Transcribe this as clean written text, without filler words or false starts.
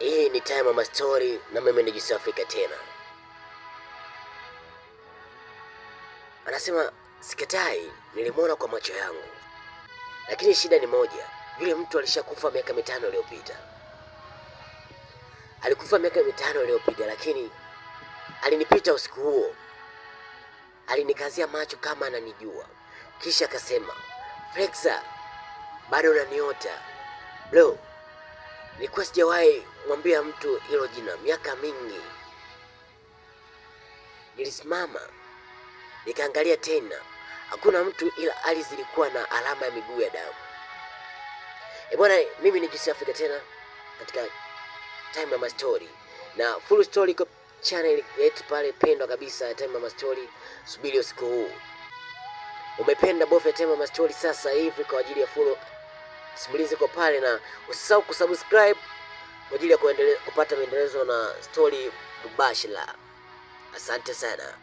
Hii ni Time Mama Story na mimi ni Juice Africa tena. Anasema sikatai, nilimwona kwa macho yangu, lakini shida ni moja, yule mtu alishakufa miaka 5 iliyopita. Alikufa miaka 5 iliyopita, lakini alinipita usiku huo, alinikazia macho kama ananijua, kisha akasema, Flexa, bado unaniota bro. Nilikuwa sijawahi mwambia mtu hilo jina miaka mingi. Nilisimama nikaangalia tena, hakuna mtu, ila ardhi zilikuwa na alama ya miguu ya damu. Bwana, mimi ni Juice Africa tena katika Time Mama Story, na full story kwa channel yetu pale pendwa kabisa ya Time Mama Story. Subiri usiku huu, umependa bofya Time Mama Story sasa hivi kwa ajili ya full simulizi kwa pale, na usisahau kusubscribe kwa ajili ya kupata maendelezo na story mubashara. Asante sana.